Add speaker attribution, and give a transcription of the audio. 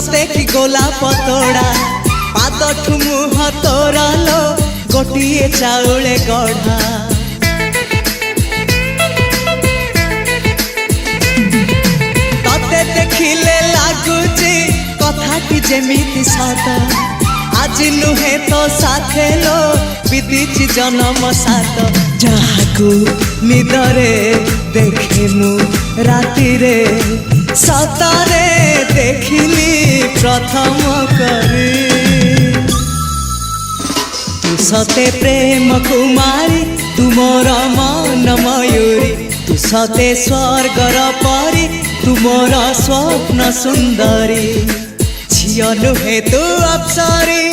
Speaker 1: सते कि गोलाप तोड़ा पादठु मुह तोरा लो गोटिए चाउले गढ़ा तते देखिले लागुची कथाटी जेमिति सत आज नुहे तो साथे लो विदिची जन्म सात जहाकू निदरे देखे मु राति रे सतारे देखिली प्रथम करी तू सते प्रेम कुमारी तू मोर मन मयूरी तू सते स्वर्गर परी तू मोर स्वप्न सुंदरी झियो नुहे तू अप्सरी।